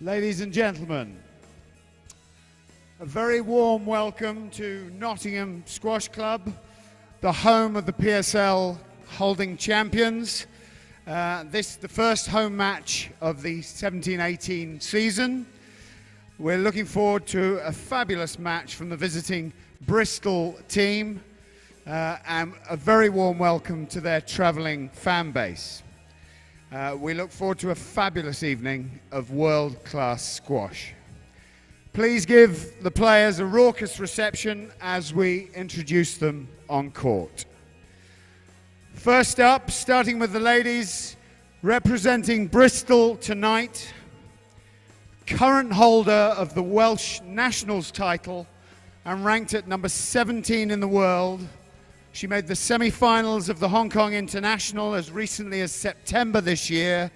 Ladies and gentlemen, a very warm welcome to Nottingham Squash Club, the home of the PSL holding champions. This is the first home match of the 17-18 season. We're looking forward to a fabulous match from the visiting Bristol team and a very warm welcome to their travelling fan base. We look forward to a fabulous evening of world-class squash. Please give the players a raucous reception as we introduce them on court. First up, starting with the ladies, representing Bristol tonight, current holder of the Welsh Nationals title and ranked at number 17 in the world. She made the semi-finals of the Hong Kong International as recently as September this year.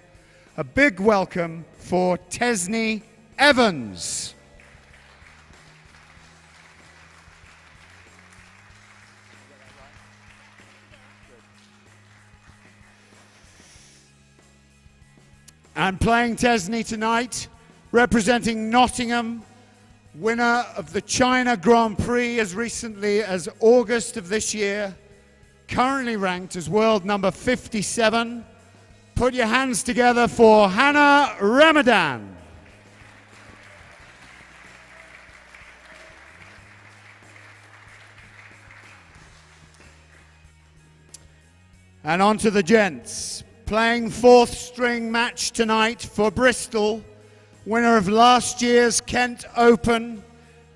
A big welcome for Tesni Evans. And playing Tesni tonight, representing Nottingham, winner of the China Grand Prix as recently as August of this year, currently ranked as world number 57. Put your hands together for Hana Ramadan. And on to the gents. Playing fourth string match tonight for Bristol, winner of last year's Kent Open,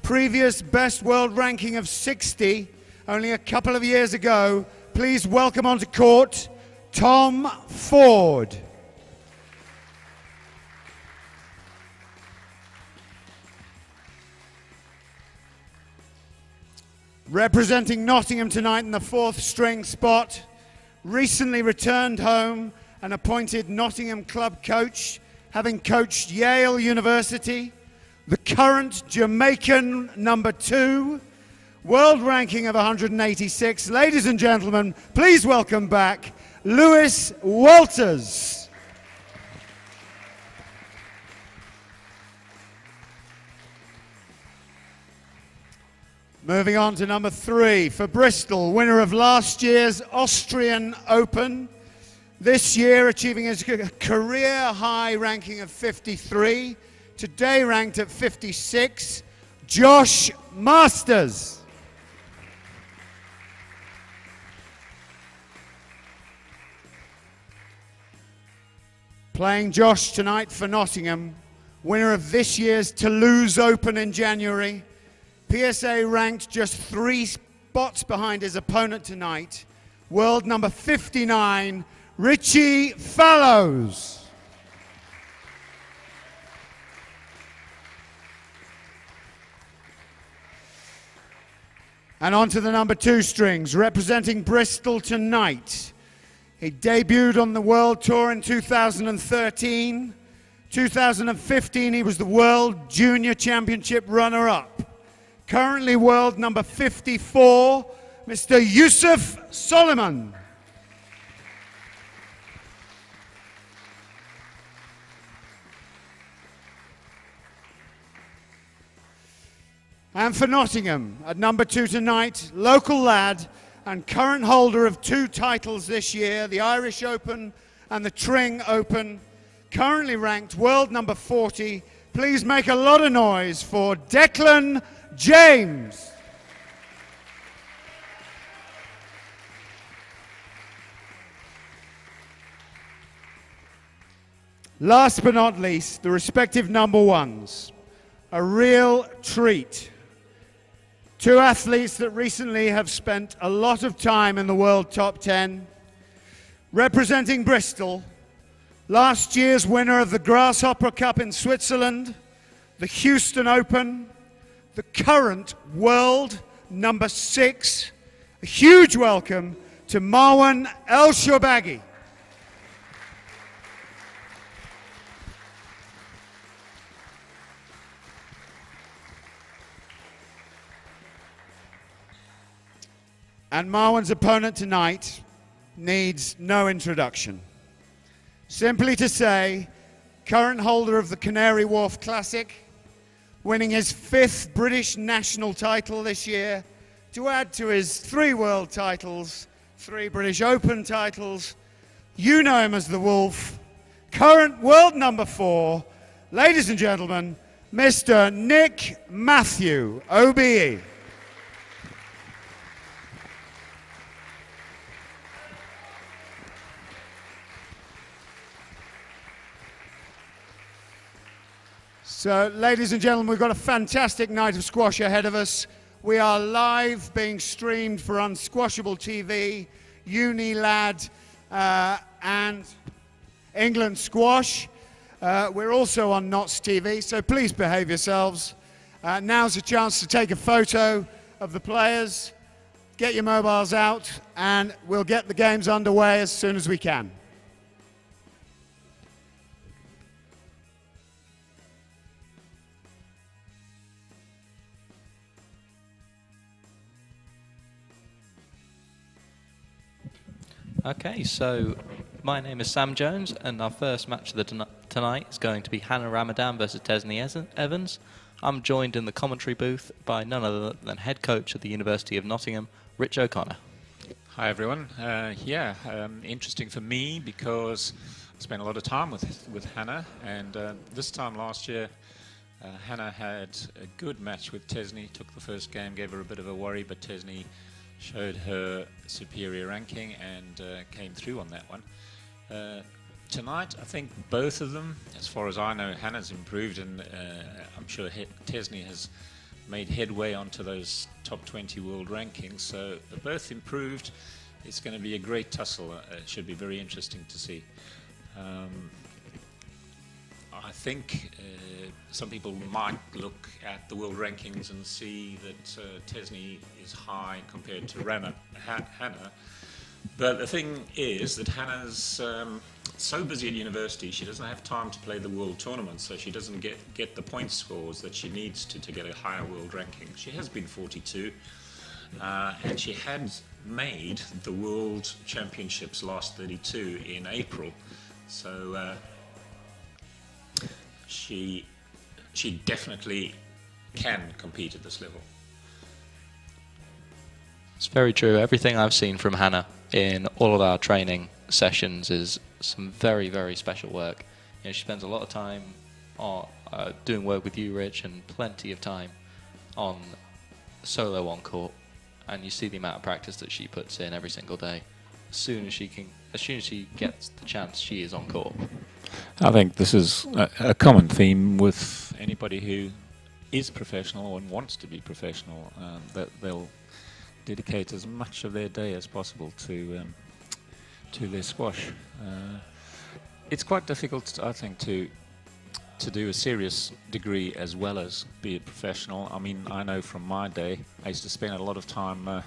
previous best world ranking of 60, only a couple of years ago. Please welcome onto court, Tom Ford. Representing Nottingham tonight in the fourth string spot, recently returned home and appointed Nottingham club coach, having coached Yale University, the current Jamaican number 2, world ranking of 186. Ladies and gentlemen, please welcome back Lewis Walters. Moving on to number 3 for Bristol, winner of last year's Austrian Open. This year achieving his career high ranking of 53, today ranked at 56, Josh Masters. Playing Josh tonight for Nottingham, winner of this year's Toulouse Open in January, PSA ranked just 3 spots behind his opponent tonight, world number 59, Richie Fallows. And on to the number 2 strings, representing Bristol tonight. He debuted on the World Tour in 2013. 2015, he was the World Junior Championship runner-up. Currently world number 54, Mr. Yusuf Solomon. And for Nottingham, at number 2 tonight, local lad and current holder of 2 titles this year, the Irish Open and the Tring Open, currently ranked world number 40. Please make a lot of noise for Declan James. Last but not least, the respective number 1s. A real treat. 2 athletes that recently have spent a lot of time in the world top 10. Representing Bristol, last year's winner of the Grasshopper Cup in Switzerland, the Houston Open, the current world number 6. A huge welcome to Marwan El-Shorbagy. And Marwan's opponent tonight needs no introduction. Simply to say, current holder of the Canary Wharf Classic, winning his 5th British national title this year, to add to his 3 world titles, 3 British Open titles. You know him as the Wolf, current world number 4, ladies and gentlemen, Mr. Nick Matthew, OBE. So, ladies and gentlemen, we've got a fantastic night of squash ahead of us. We are live, being streamed for Unsquashable TV, Unilad, and England Squash. We're also on Knots TV, so please behave yourselves. Now's a chance to take a photo of the players, get your mobiles out, and we'll get the games underway as soon as we can. Okay, so my name is Sam Jones, and our first match of the tonight is going to be Hana-Ramadan versus Tesni Evans. I'm joined in the commentary booth by none other than head coach at the University of Nottingham, Rich O'Connor. Hi everyone. Interesting for me because I spent a lot of time with Hana, and this time last year Hana had a good match with Tesni, took the first game, gave her a bit of a worry, but Tesni showed her superior ranking and came through on that one. Tonight, I think both of them, as far as I know, Hana's improved, and I'm sure Tesni has made headway onto those top 20 world rankings, so they're both improved. It's going to be a great tussle. It should be very interesting to see. I think some people might look at the world rankings and see that Tesni is high compared to Hana. But the thing is that Hana's so busy at university, she doesn't have time to play the world tournament, so she doesn't get the point scores that she needs to get a higher world ranking. She has been 42, and she had made the World Championships last 32 in April, so she definitely can compete at this level. It's very true. Everything I've seen from Hana in all of our training sessions is some very, very special work. You know, she spends a lot of time doing work with you, Rich, and plenty of time on solo on court. And you see the amount of practice that she puts in every single day. As soon as she gets the chance, she is on court. I think this is a common theme with anybody who is professional and wants to be professional, that they'll dedicate as much of their day as possible to their squash. It's quite difficult, I think, to do a serious degree as well as be a professional. I mean, I know from my day, I used to spend a lot of time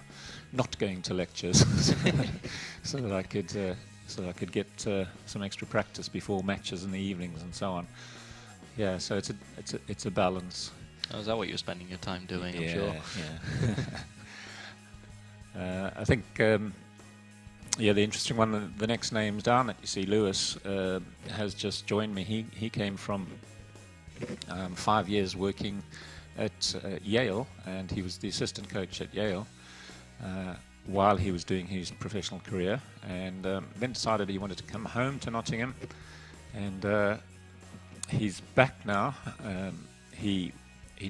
not going to lectures so that I could get some extra practice before matches in the evenings and so on. Yeah, so it's a balance. Oh, is that what you're spending your time doing? Yeah, I'm sure. Yeah. I think the interesting one, the next names down that you see, Lewis has just joined me. He came from 5 years working at Yale, and he was the assistant coach at Yale while he was doing his professional career, and then decided he wanted to come home to Nottingham, and he's back now. He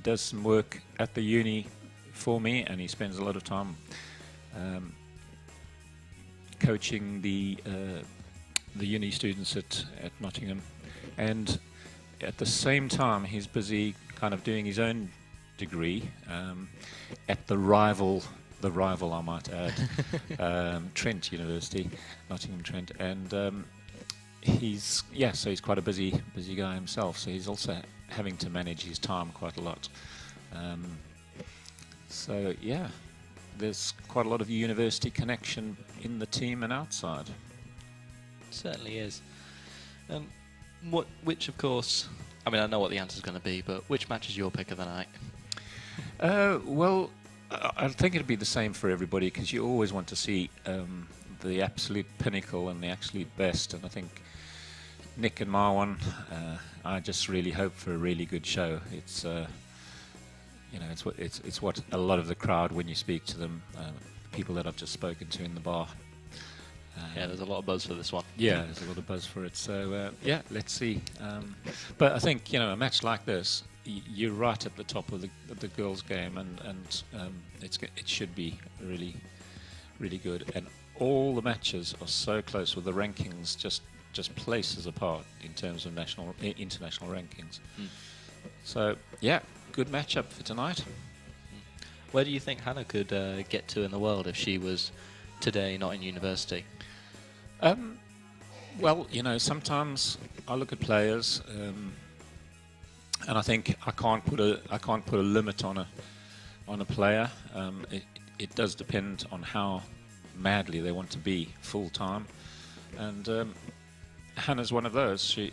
does some work at the uni for me, and he spends a lot of time coaching the uni students at Nottingham, and at the same time he's busy kind of doing his own degree at the rival I might add, Trent University, Nottingham Trent, and he's quite a busy guy himself, so he's also having to manage his time quite a lot. So yeah, there's quite a lot of university connection in the team and outside. It certainly is. Which of course, I mean, I know what the answer's going to be, but which match is your pick of the night? Well, I think it'd be the same for everybody, because you always want to see the absolute pinnacle and the absolute best, and I think Nick and Marwan, I just really hope for a really good show. It's it's what a lot of the crowd, when you speak to them, people that I've just spoken to in the bar. Yeah, there's a lot of buzz for this one. Yeah, there's a lot of buzz for it. So yeah, let's see. But I think a match like this, you're right at the top of the girls' game, and it should be really, really good. And all the matches are so close, with the rankings just places apart in terms of international rankings. So yeah, good matchup for tonight. Where do you think Hana could get to in the world if she was today not in university? Well, sometimes I look at players, and I think I can't put a limit on a player. It does depend on how madly they want to be full time, and Hannah's one of those. She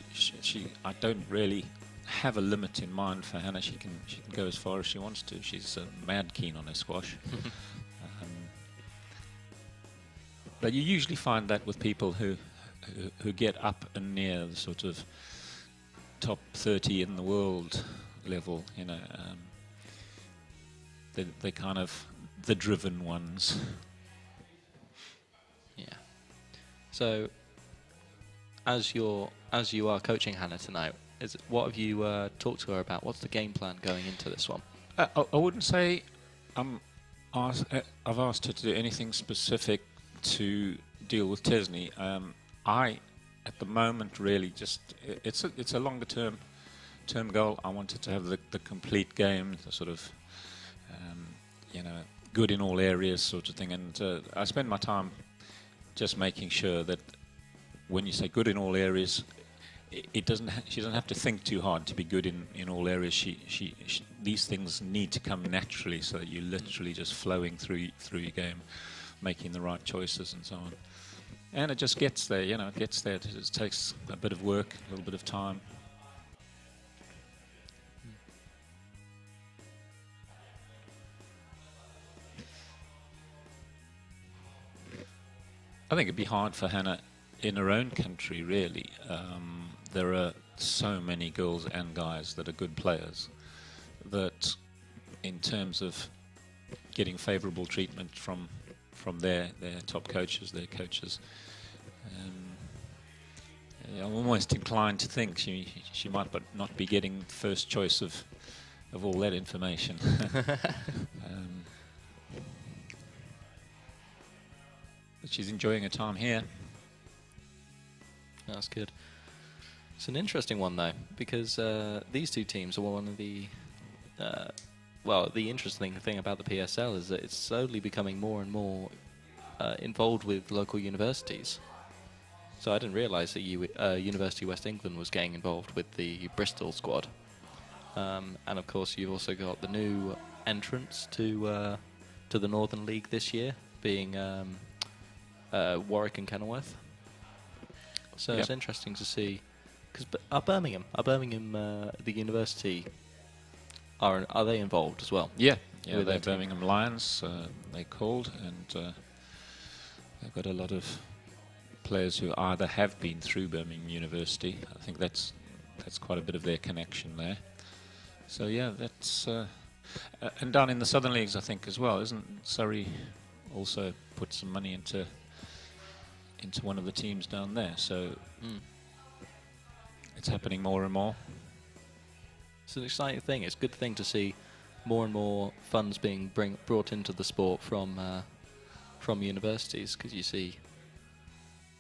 I don't really have a limit in mind for Hana. She can go as far as she wants to. She's mad keen on her squash. But you usually find that with people who get up and near the sort of top 30 in the world level, they're kind of the driven ones. Yeah. So, as you are coaching Hana tonight, what have you talked to her about? What's the game plan going into this one? I wouldn't say I've asked her to do anything specific to deal with Tesni. I, at the moment, really just it's a longer term goal. I wanted to have the complete game, the sort of good in all areas sort of thing. And I spend my time just making sure that when you say good in all areas, she doesn't have to think too hard to be good in all areas. She these things need to come naturally, so that you're literally just flowing through your game, making the right choices and so on. And it just gets there, it gets there. It takes a bit of work, a little bit of time. I think it'd be hard for Hana in her own country, really. There are so many girls and guys that are good players that, in terms of getting favourable treatment from their top coaches, their coaches, I'm almost inclined to think she might not be getting first choice of all that information. But she's enjoying her time here. That's good. It's an interesting one, though, because these two teams are one of the... the interesting thing about the PSL is that it's slowly becoming more and more involved with local universities. So I didn't realise that University of West England was getting involved with the Bristol squad. And of course you've also got the new entrants to the Northern League this year, being Warwick and Kenilworth. So It's interesting to see, because Birmingham, the university, are they involved as well? Yeah, they're Birmingham Lions. They're called, and they've got a lot of players who either have been through Birmingham University. I think that's quite a bit of their connection there. So yeah, that's and down in the Southern Leagues, I think as well, isn't Surrey also put some money into one of the teams down there? So it's happening more and more. It's an exciting thing. It's a good thing to see more and more funds being brought into the sport from universities, because you see,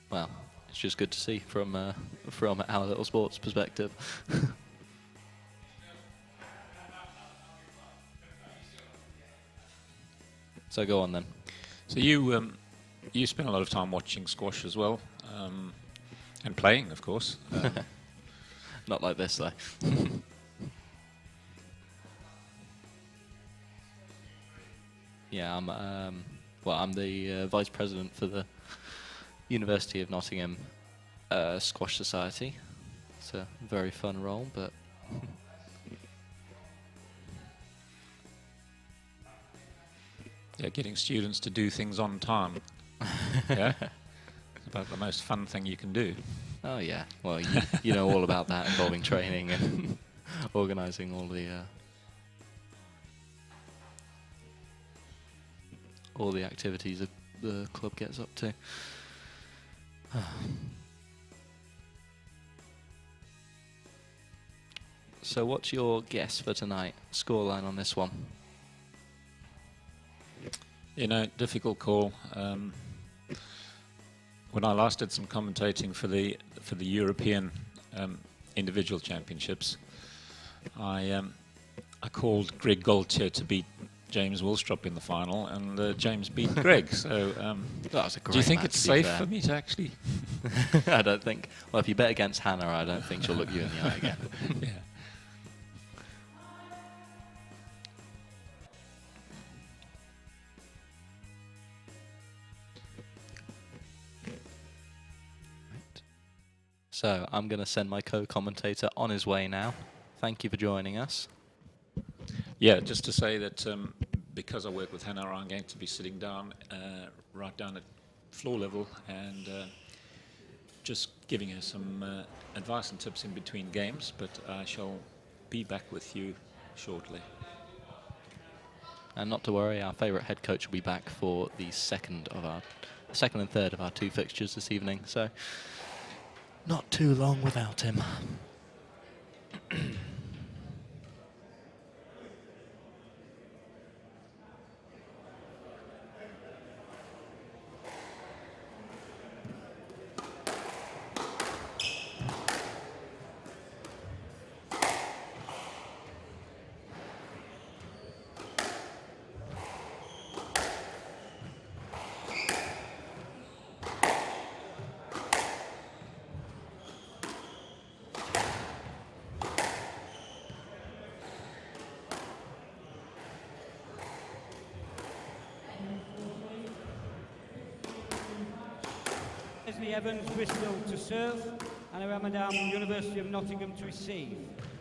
well, it's just good to see from our little sports perspective. So go on then. So you spend a lot of time watching squash as well, and playing, of course. Not like this, though. Yeah, I'm the vice president for the University of Nottingham Squash Society. It's a very fun role, but yeah, getting students to do things on time. Yeah, it's about the most fun thing you can do. Oh yeah. Well, you know all about that involving training and organising all the activities that the club gets up to. So what's your guess for tonight? Scoreline on this one? You know, difficult call. When I last did some commentating for the European individual championships, I called Greg Gaultier to beat James Willstrop in the final, and James beat Greg. So, That was a great do you think match, it's to be safe fair. for me to actually? I don't think. Well, if you bet against Hana, I don't think she'll look you in the eye again. Yeah. So I'm going to send my co-commentator on his way now. Thank you for joining us. Yeah, just to say that because I work with Hana, I'm going to be sitting down, right down at floor level, and just giving her some advice and tips in between games, but I shall be back with you shortly. And not to worry, our favourite head coach will be back for the second and third of our two fixtures this evening. So not too long without him. Tesni Evans, Bristol to serve, Hana Ramadan, University of Nottingham to receive.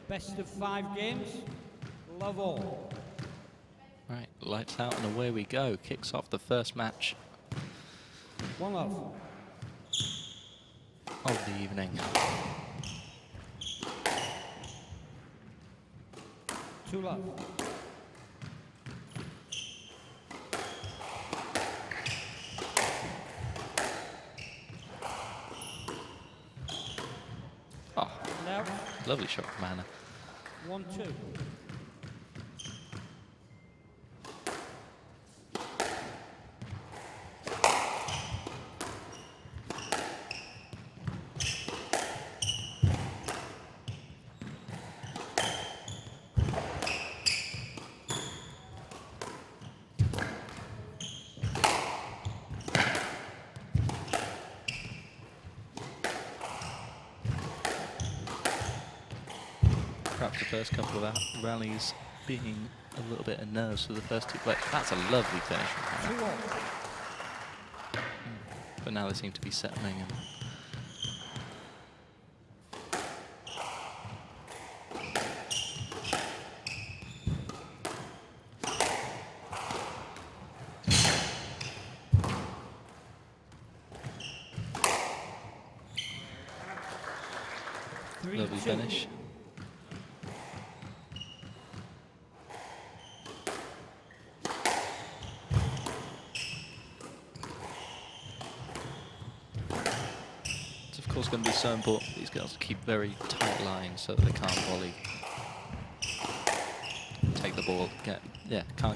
Best of 5 games, love all. Right, lights out and away we go. Kicks off the first match 1 love. of the evening. 2 love. Oh, Now, lovely shot from Hana. 1-2. Perhaps the first couple of rallies being a little bit of nerves for the first two players. That's a lovely finish from Hana. 2-1. But now they seem to be settling and lovely finish. It's of course going to be so important for these girls to keep very tight lines so that they can't volley, take the ball, can't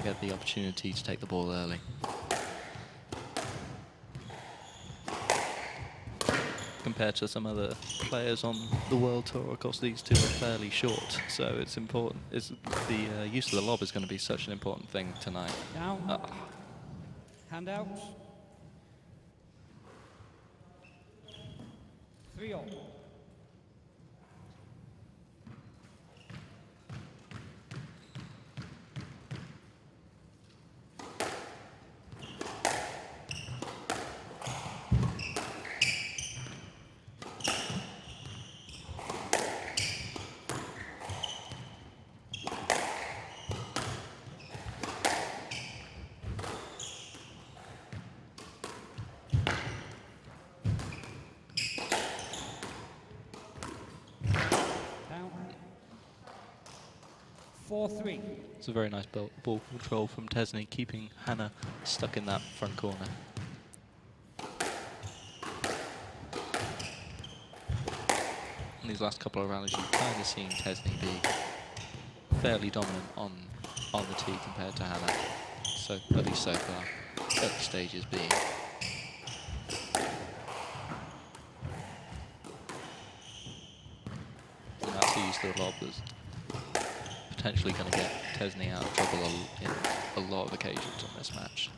get the opportunity to take the ball early. Compared to some other players on the World Tour, of course, these two are fairly short, so it's important. The use of the lob is going to be such an important thing tonight. Down. Handouts. 3-all. 4-3. It's a very nice ball control from Tesni, keeping Hana stuck in that front corner. In these last couple of rallies, you've kind of seen Tesni be fairly dominant on the tee compared to Hana. So, at least so far, early stages being. And that's the use of the lob that's potentially going to get Tesni out of trouble in a lot of occasions on this match.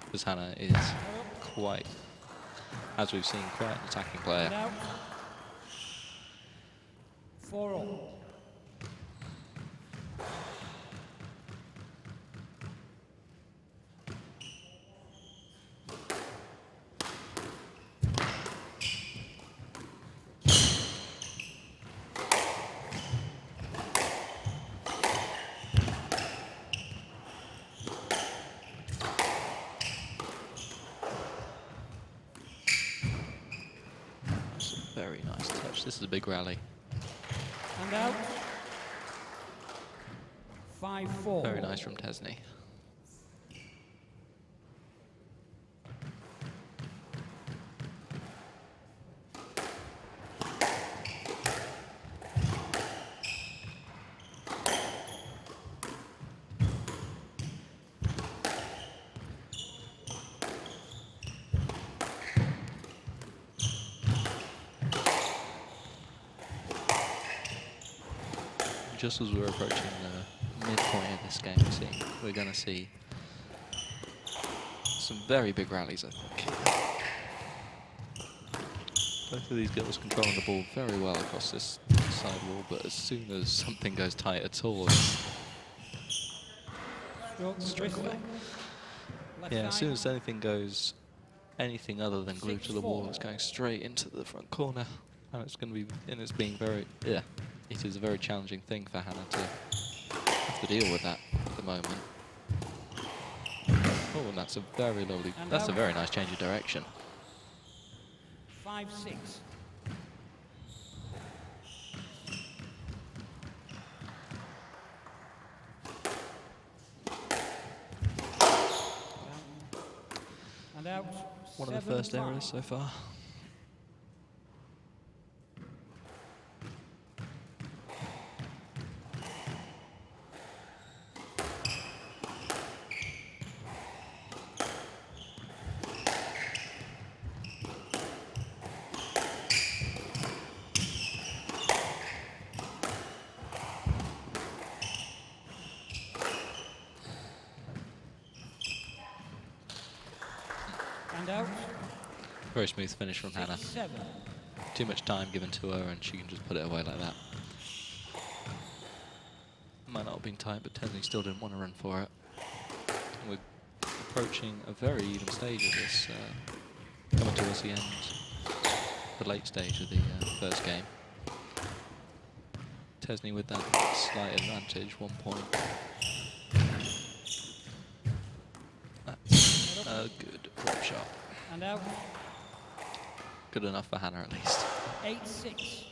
Because Hana is quite, as we've seen, quite an attacking player. Now, 4-all. Very nice touch. This is a big rally. And out. 5-4. Very nice from Tesni. Just as we're approaching the midpoint of this game, we're going to see some very big rallies, I think. Both of these girls controlling the ball very well across this side wall, but as soon as something goes tight at all, it's straight away. Yeah, as soon as anything goes anything other than glued to the wall, it's going straight into the front corner, and it's going to be, and it's being very, yeah. It is a very challenging thing for Hana to have to deal with that at the moment. Oh, and that's a very lovely, that's a very nice change of direction. 5-6. And out. One of the first errors so far. And out. Very smooth finish from Hana. 6-7. Too much time given to her and she can just put it away like that. Might not have been tight, but Tesni still didn't want to run for it. We're approaching a very even stage of this, coming towards the end, the late stage of the first game. Tesni with that slight advantage, 1 point. That's a good drop shot. And out. Good enough for Hana at least. 8-6.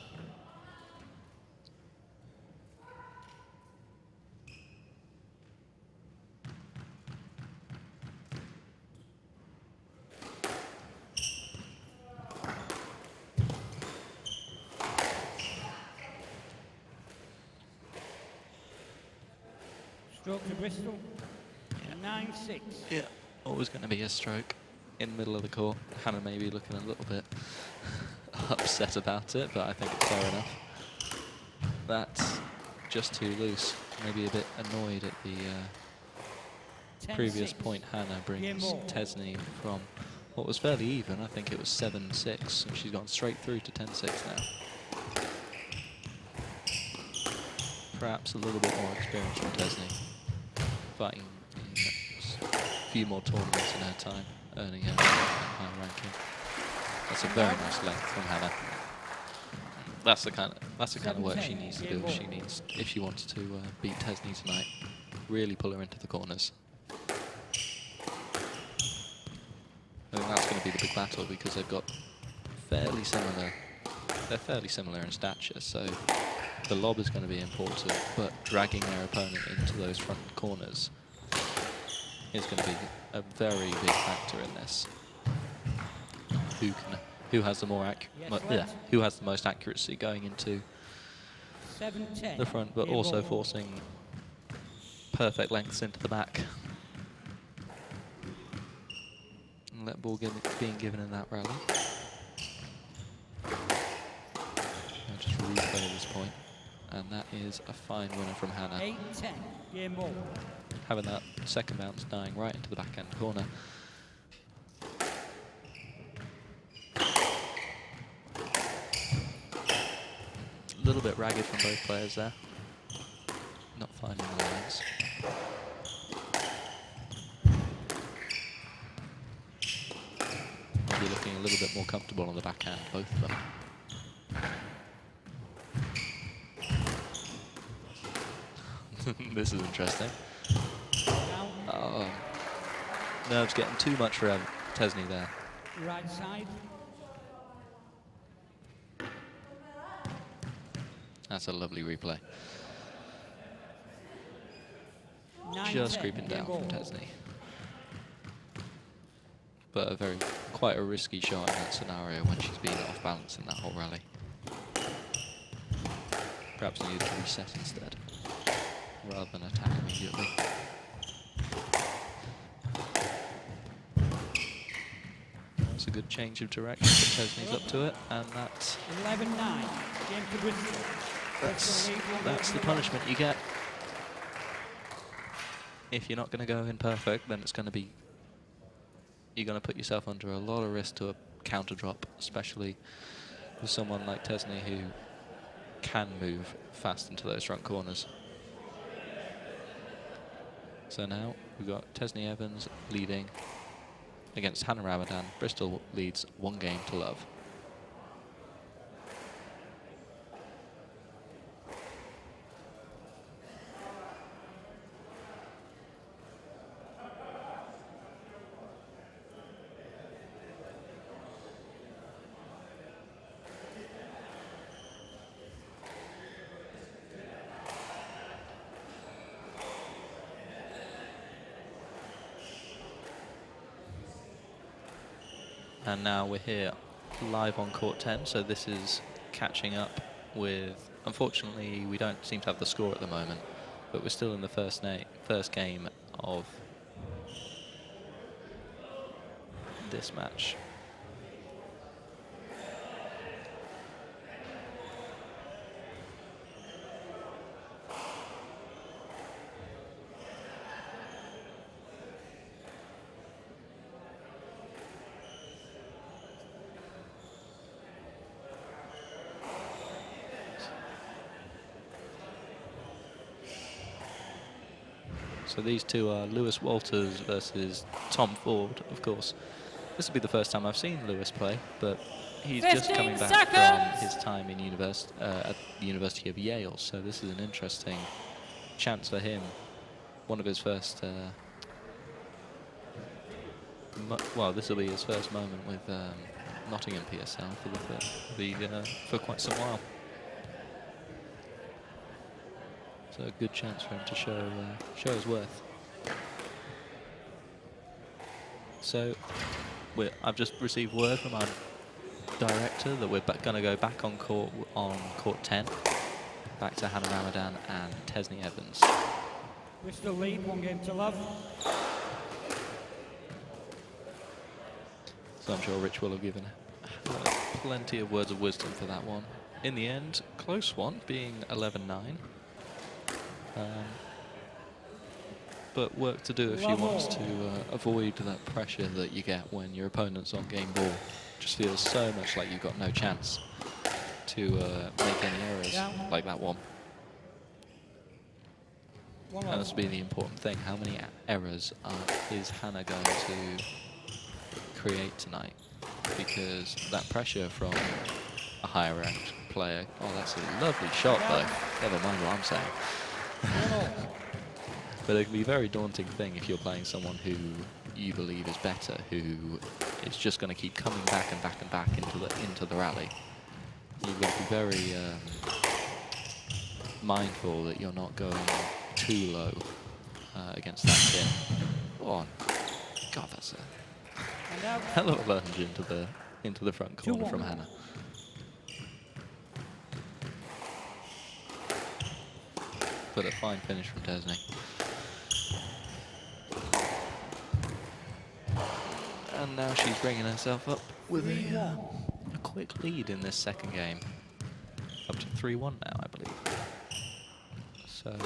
Stroke to Bristol. 9-6. Yeah, always going to be a stroke in the middle of the court. Hana may be looking a little bit upset about it, but I think it's fair enough. That's just too loose. Maybe a bit annoyed at the previous point. Hana brings Tesni from what was fairly even. I think it was 7-6, and she's gone straight through to 10-6 now. Perhaps a little bit more experience from Tesni, fighting in a few more tournaments in her time, earning a high ranking. That's a very nice length from Hana. That's the kind of work she needs to do. She needs, if she wants to beat Tesni tonight, really pull her into the corners. I think that's going to be the big battle because they've got fairly similar. They're fairly similar in stature, so the lob is going to be important, but dragging their opponent into those front corners is going to be a very big factor in this. Who has the who has the most accuracy going into 7-10. the front, but Game also ball. forcing perfect lengths into the back. And that ball being given in that rally. I'll just replay this point, and that is a fine winner from Hana. 8-10. Game ball. Having that second bounce dying right into the backhand corner. A little bit ragged from both players there. Not finding the lines. Maybe looking a little bit more comfortable on the backhand, both of them. This is interesting. Down. Oh, nerves getting too much for Tesni there. Right side. That's a lovely replay. 9-10. Just creeping Game down ball. from Tesni. But quite a risky shot in that scenario when she's been off balance in that whole rally. Perhaps needed to reset instead, rather than attack immediately. That's a good change of direction, but Tesni's up to it, and that's 11-9. Game to Bristol. that's the punishment you get. If you're not going to go in perfect, then it's going to be, you're going to put yourself under a lot of risk to a counter drop, especially with someone like Tesni who can move fast into those front corners. So now we've got Tesni Evans leading against Hana-Ramadan. Bristol leads 1-0. And now we're here live on court 10, so this is catching up with, unfortunately we don't seem to have the score at the moment, but we're still in the first game of this match. So these two are Lewis Walters versus Tom Ford, of course. This will be the first time I've seen Lewis play, but he's just coming back from his time in at the University of Yale, so this is an interesting chance for him. One of his first, well, this will be his first moment with Nottingham PSL for quite some while. So a good chance for him to show his worth. So I've just received word from our director that we're going to go back on court 10, back to Hana-Ramadan and Tesni Evans. Bristol lead, 1-0. So I'm sure Rich will have given plenty of words of wisdom for that one. In the end, close one, being 11-9. But work to do if she wants to avoid that pressure that you get when your opponent's on game ball. Just feels so much like you've got no chance to make any errors like that one. And that's been the important thing. How many errors is Hana going to create tonight? Because that pressure from a higher ranked player. Oh, that's a lovely shot though. Never mind what I'm saying. But it can be a very daunting thing if you're playing someone who you believe is better, who is just going to keep coming back and back and back into the rally. You've got to be very mindful that you're not going too low against that tin. Go on. God, that's a hell of a lunge into the front corner from Hana. But a fine finish from Tesni. And now she's bringing herself up with a quick lead in this second game. Up to 3-1 now, I believe. So...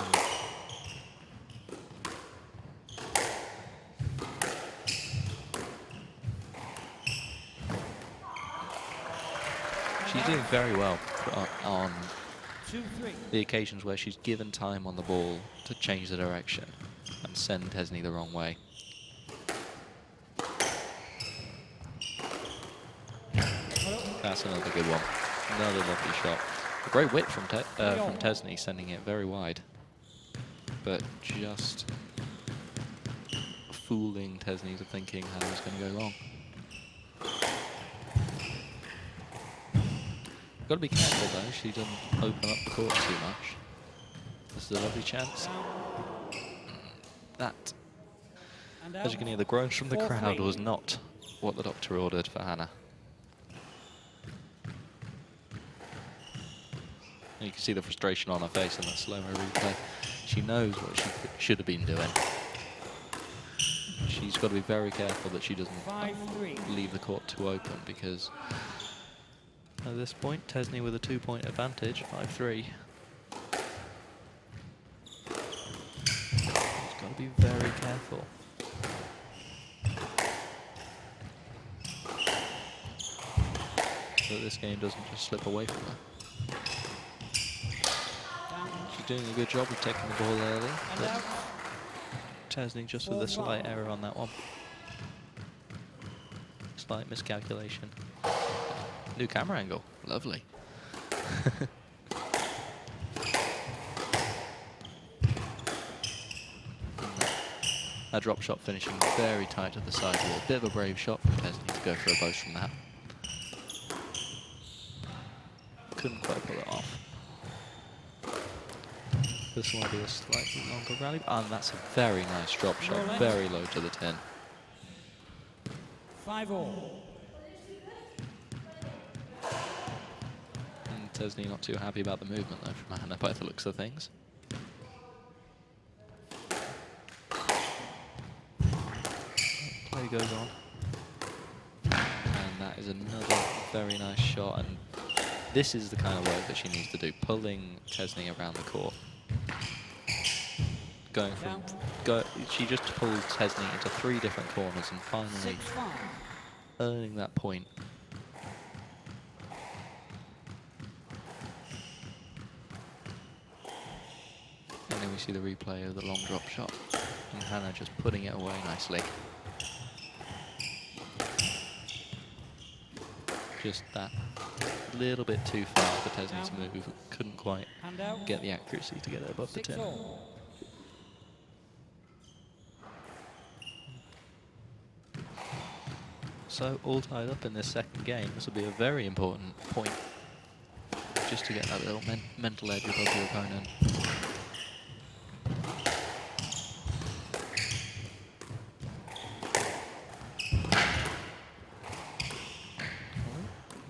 she's doing very well on the occasions where she's given time on the ball to change the direction and send Tesni the wrong way. That's another good one. Another lovely shot. A great whip from Tesni, sending it very wide. But just fooling Tesni to thinking how it's going to go long. Got to be careful though, she doesn't open up the court too much. This is a lovely chance. That, as you can hear, the groans from the crowd was not what the doctor ordered for Hana. And you can see the frustration on her face in that slow-mo replay. She knows what she should have been doing. She's got to be very careful that she doesn't leave the court too open, because at this point, Tesni with a 2-point advantage, 5-3. She's got to be very careful. So that this game doesn't just slip away from her. She's doing a good job of taking the ball early, but Tesni just with a slight error on that one. Slight miscalculation. New camera angle, lovely. A drop shot finishing very tight to the sidewall. Bit of a brave shot from Tesni to go for a boast from that. Couldn't quite pull it off. This will be a slightly longer rally, and that's a very nice drop shot, very low to the tin. 5-all. Tesni not too happy about the movement though from Hana by the looks of things. Play goes on. And that is another very nice shot, and this is the kind of work that she needs to do, pulling Tesni around the court. Going from she just pulled Tesni into 3 different corners and finally earning that point. And then we see the replay of the long drop shot and Hana just putting it away nicely. Just that little bit too far for Tesni to move. Couldn't quite get the accuracy to get it above the tin. So all tied up in this second game. This will be a very important point just to get that little mental edge above your opponent.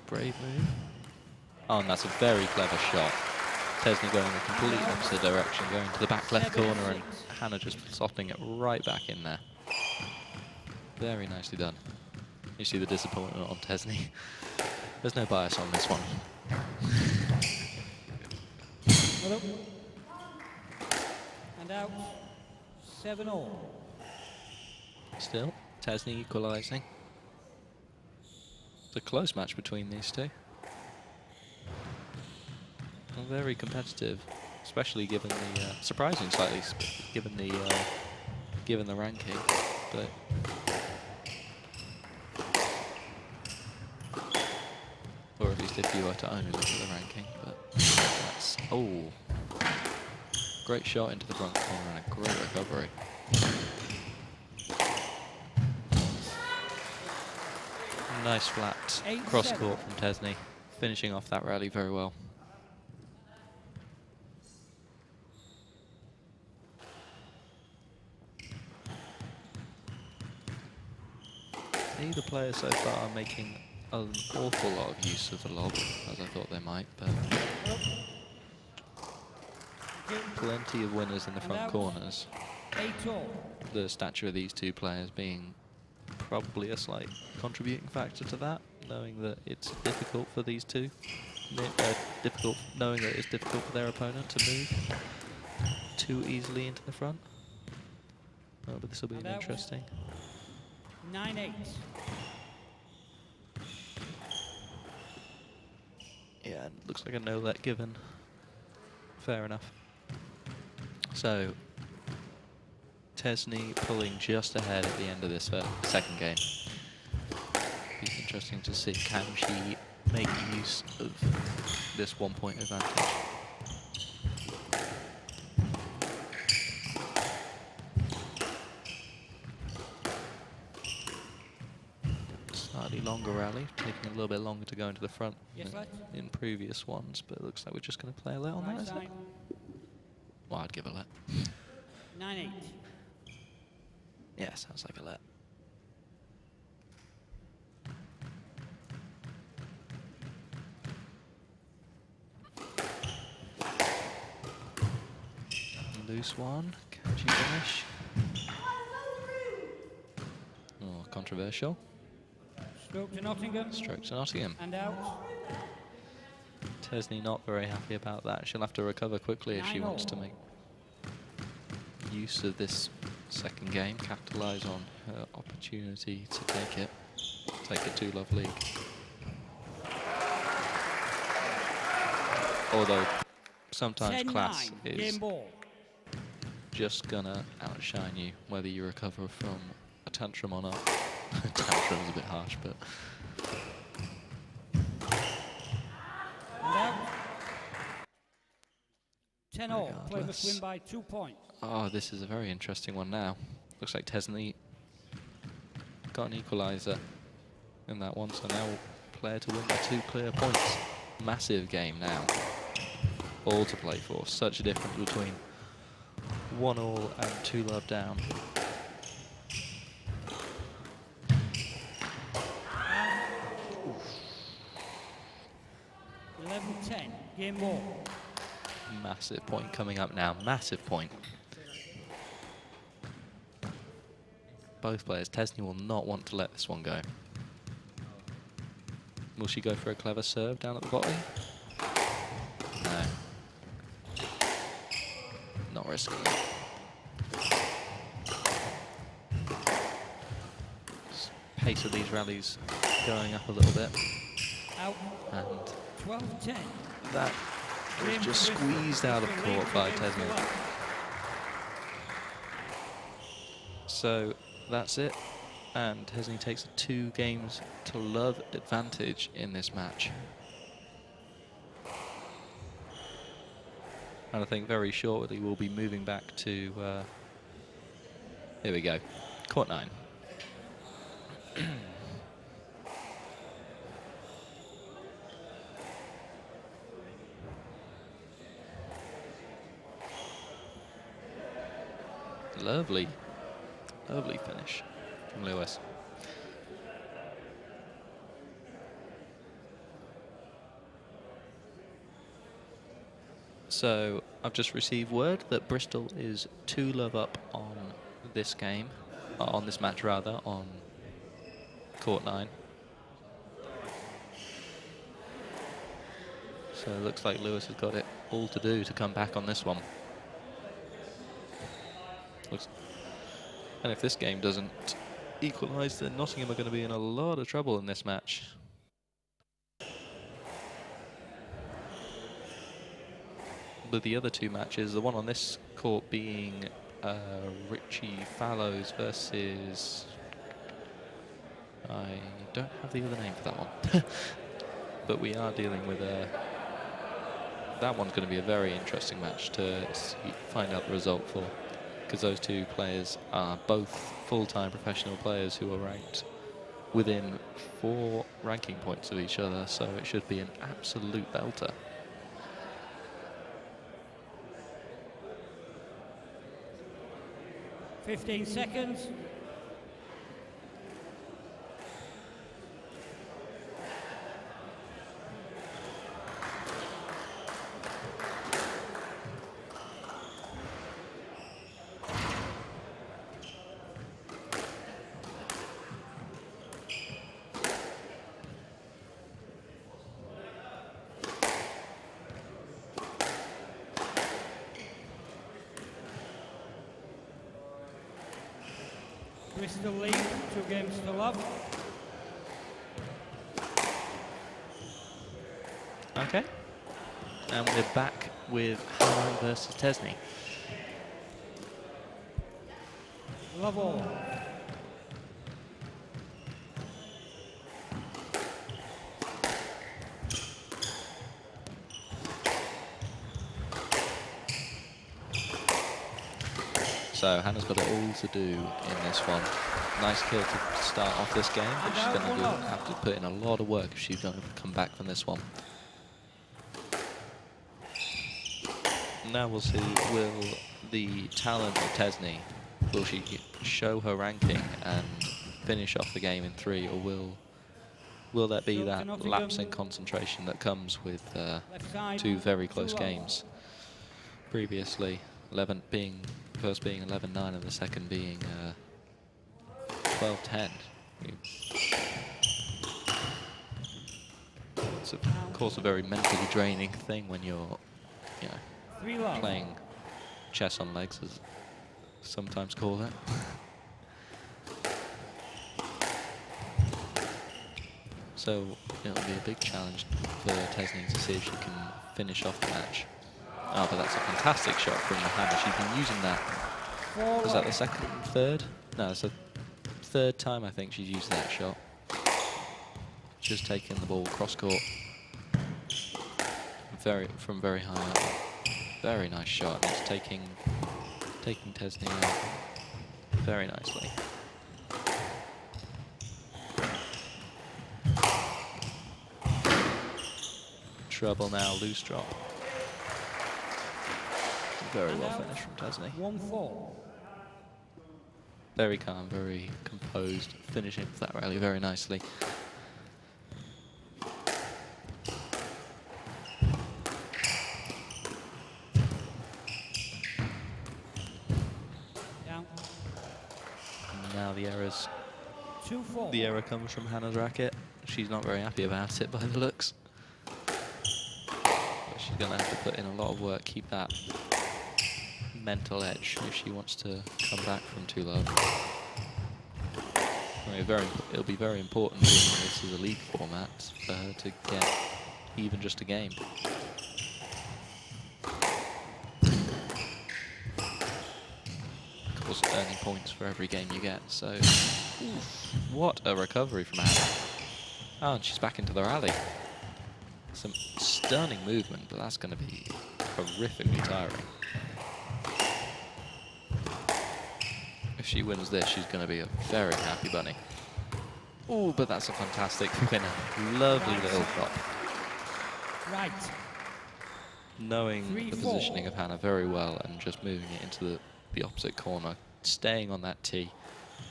Brave move. Oh, and that's a very clever shot. Tesni going in the complete opposite direction, going to the back left corner, and Hana just slotting it right back in there. Very nicely done. You see the disappointment on Tesni. There's no bias on this one. And out. 7-all. Still, Tesni equalising. It's a close match between these two. And very competitive, especially given the surprising slightly, given the ranking, but. Or at least if you were to only look at the ranking, but that's, oh, great shot into the front corner and a great recovery. Nice flat cross court from Tesni, finishing off that rally very well. neither player so far are making an awful lot of use of the lob, as I thought they might, but plenty of winners in the front corners. 8-all. The stature of these two players being probably a slight contributing factor to that, knowing that it's difficult for these two, knowing that it's difficult for their opponent to move too easily into the front. Oh, but this will be an interesting. 9-8. Yeah, and looks like a no let given. Fair enough. So, Tesni pulling just ahead at the end of this second game. Be interesting to see, can she make use of this 1 point advantage? Slightly longer rally, taking a little bit longer to go into the front in previous ones, but it looks like we're just going to play a let on that, is it? Well, I'd give a let. 9-8. Yeah, sounds like a let. Loose one, can she finish? Oh, controversial. Stroke to Nottingham. Stroke to Nottingham. And out. Tesni not very happy about that. She'll have to recover quickly if she wants to make use of this second game, capitalise on her opportunity to take it. Take a 2-love lead. Although sometimes class is just gonna outshine you, whether you recover from a tantrum or not. Tantrum is a bit harsh, but. 10-all. Play must win by 2 points. Oh, this is a very interesting one now. Looks like Tesni got an equaliser in that one, so now player to win by 2 clear points. Massive game now. All to play for. Such a difference between 1-all and 2-love down. 11-10. Game ball. Massive point coming up now. Massive point. Both players. Tesni will not want to let this one go. Will she go for a clever serve down at the volley? No. Not risking it. Pace of these rallies going up a little bit. Out. And 12-10. that was just squeezed out of court by Tesni. So that's it. And Tesni takes a 2 games to love advantage in this match. And I think very shortly we'll be moving back to, here we go, court 9. Lovely, lovely finish from Lewis. So I've just received word that Bristol is 2-love up on this game, on this match rather, on court 9. So it looks like Lewis has got it all to do to come back on this one. And if this game doesn't equalise, then Nottingham are going to be in a lot of trouble in this match. But the other 2 matches, the one on this court being Fallows versus... I don't have the other name for that one. But we are dealing with a... That one's going to be a very interesting match to find out the result for. Because those 2 players are both full-time professional players who are ranked within 4 ranking points of each other, so it should be an absolute belter. .15 seconds. Bristol lead, 2 games to love. Okay. And we're back with Hana versus Tesni. Love all. So Hannah's got it all to do in this one. Nice kill to start off this game, but she's going to have to put in a lot of work if she's going to come back from this one. Now we'll see, will the talent of Tesni, will she show her ranking and finish off the game in 3, or will that be that lapse in concentration that comes with 2 very close games? Previously, first being 11-9 and the second being 12-10. It's of course a very mentally draining thing when you're, playing chess on legs, as sometimes call it. So it'll be a big challenge for Tesni to see if she can finish off the match. Oh, but that's a fantastic shot from Hana. She's been using that. Was that the second, third? No, it's the 3rd time I think she's used that shot. Just taking the ball cross court, from very high up. Very nice shot. It's taking Tesni out very nicely. Trouble now, loose drop. Very well finished from Tesni. 1-4. Very calm, very composed, finishing that rally very nicely. Down. Now the errors. 2-4. The error comes from Hana's racket. She's not very happy about it by the looks. But she's going to have to put in a lot of work, keep that mental edge if she wants to come back from too low. I mean, it'll be very important, being this is a league format, for her to get even just a game. Of course, earning points for every game you get, so oof, what a recovery from Hana. Oh, and she's back into the rally. Some stunning movement, but that's going to be horrifically tiring. If she wins this, she's going to be a very happy bunny. Oh, but that's a fantastic winner. Lovely little drop. Right. Knowing the positioning of Hana very well and just moving it into the opposite corner, staying on that tee,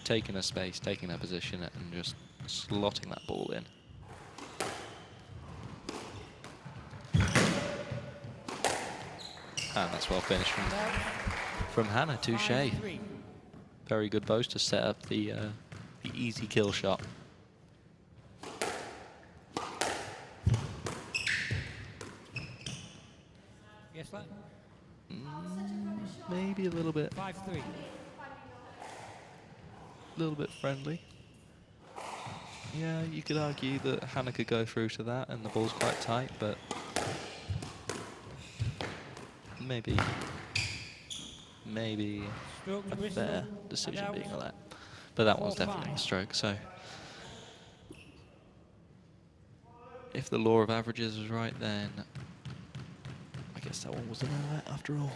taking her space, taking her position, and just slotting that ball in. And that's well finished from Hana. Touche. Very good bows to set up the easy kill shot. Yes, lad. Maybe a little bit. 5-3. Little bit friendly. Yeah, you could argue that Hana could go through to that and the ball's quite tight, but maybe a fair decision being a lap. But that one's definitely a stroke, so if the law of averages was right, then I guess that one was an outlet after all.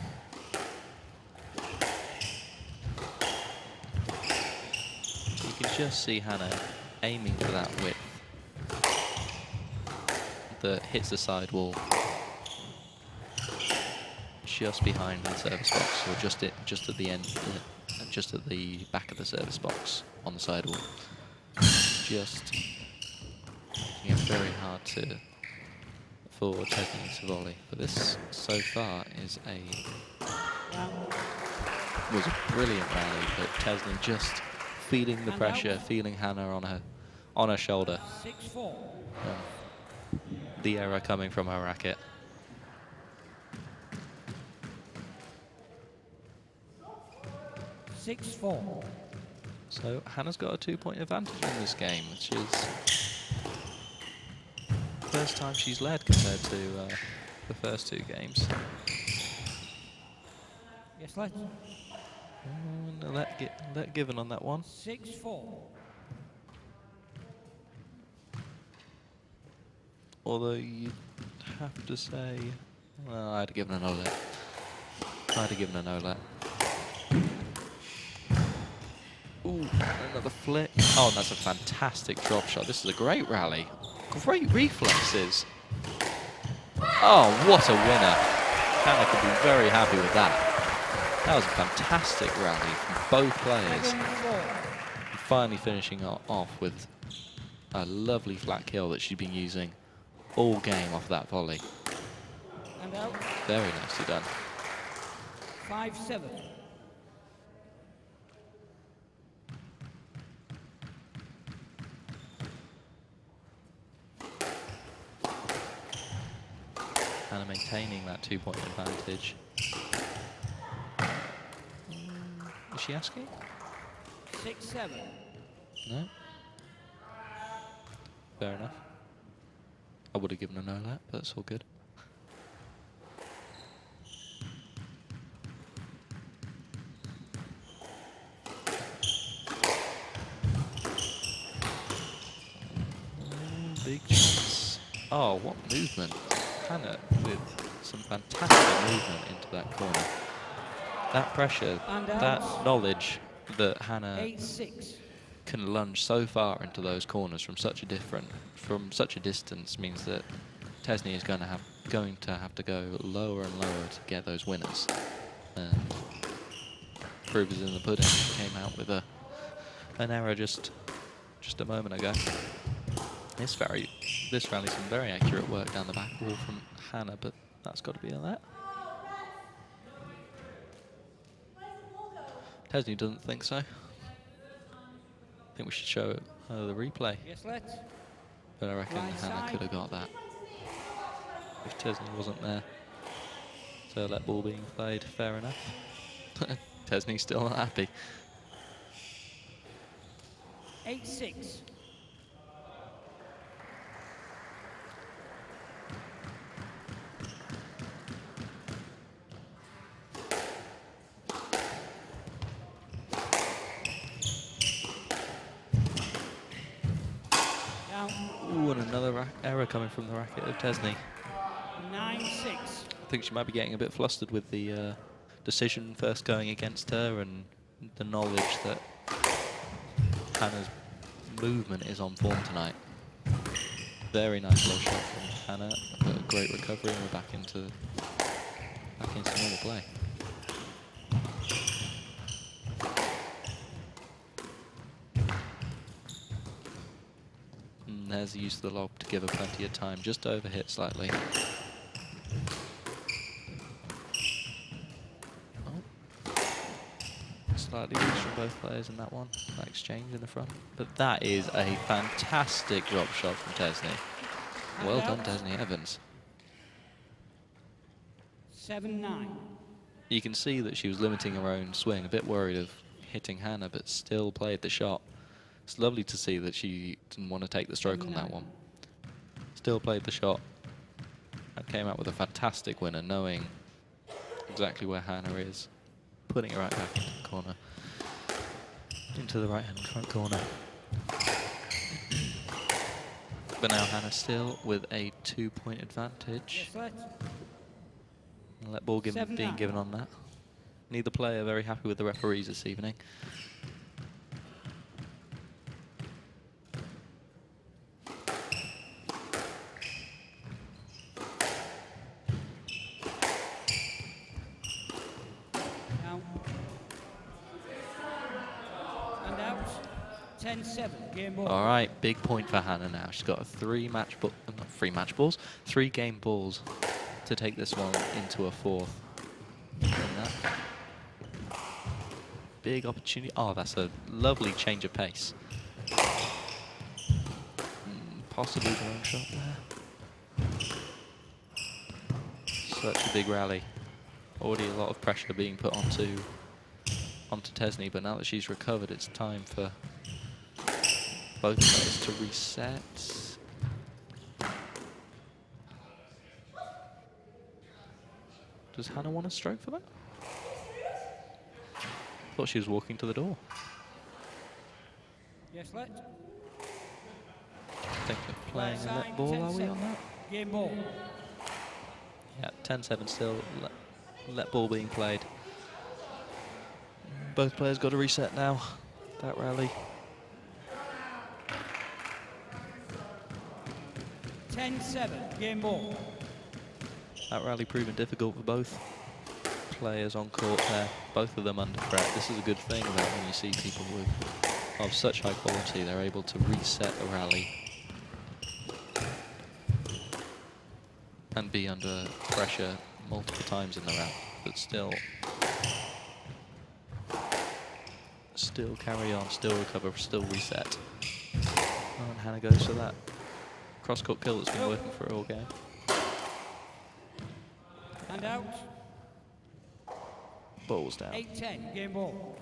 You can just see Hana aiming for that width that hits the sidewall just behind the service box, or just at the end, just at the back of the service box on the sidewall. Just making it very hard for Tesni to volley. But this so far was a brilliant rally, but Tesni just feeling the pressure, feeling Hana on her shoulder. 6-4. The error coming from her racket. 6-4. So Hana's got a 2-point advantage in this game, which is the first time she's led compared to the first 2 games. Yes, let's. Let given on that one. 6-4. Although you'd have to say, well, I'd have given an no-let. I'd have given a no-let. Ooh, another flick. Oh, that's a fantastic drop shot. This is a great rally. Great reflexes. Oh, what a winner. Hana could be very happy with that. That was a fantastic rally from both players. 7-4. Finally finishing off with a lovely flat kill that she'd been using all game off that volley. And out. Very nicely done. 5-7. Hana maintaining that 2-point advantage. Is she asking? 6-7. No? Fair enough. I would have given a no-let, but that's all good. Big chance. Oh, what movement. Hana with some fantastic movement into that corner. That pressure, And that out. knowledge that Hana 8-6. can lunge so far into those corners from such a distance means that Tesni is going to have to go lower and lower to get those winners. And proof is in the pudding. Came out with an error just a moment ago. This rally's some very accurate work down the back wall from Hana, but that's got to be a let. Tesni doesn't think so. I think we should show the replay. Yes, let's. But I reckon Right Hana side. could have got that if Tesni wasn't there. So let ball being played, fair enough. Tesni's still not happy. 8-6. Down. Ooh, and another error coming from the racket of Tesni. 9-6. I think she might be getting a bit flustered with the decision first going against her and the knowledge that Hana's movement is on form tonight. Very nice low shot from Hana, but a great recovery, and we're back into normal play. And there's the use of the lob to give her plenty of time, just overhit slightly. Slightly loose from both players in that one, that exchange in the front. But that is a fantastic drop shot from Tesni. Well done, Tesni Evans. 7-9. You can see that she was limiting her own swing, a bit worried of hitting Hana, but still played the shot. It's lovely to see that she didn't want to take the stroke on that one. Still played the shot and came out with a fantastic winner, knowing exactly where Hana is. Putting it right back into the corner, into the right-hand front corner. But now Hana still with a 2-point advantage. Yes, let's. Let ball being 7-9. given on that. Neither player very happy with the referees this evening. Down. And out. 10-7. Game ball. All right, big point for Hana now. She's got a 3 game balls to take this one into a 4th. And that big opportunity. Oh, that's a lovely change of pace. Possibly the wrong shot there. Such a big rally. Already a lot of pressure being put onto onto Tesni, but now that she's recovered, it's time for both players to reset. Does Hana want a stroke for that? Thought she was walking to the door. Yes, let. I think they're playing a let ball, are we on that? Game ball. Yeah, 10-7 still. Let ball being played. Both players got to reset now. That rally. 10-7. Game ball. That rally proving difficult for both players on court there. Both of them under threat. This is a good thing that when you see people of such high quality, they're able to reset a rally and be under pressure multiple times in the round, but still carry on, still recover, still reset. Oh, and Hana goes for that cross-court kill that's been working for her all game. And out. Balls down. 8-10. Game ball.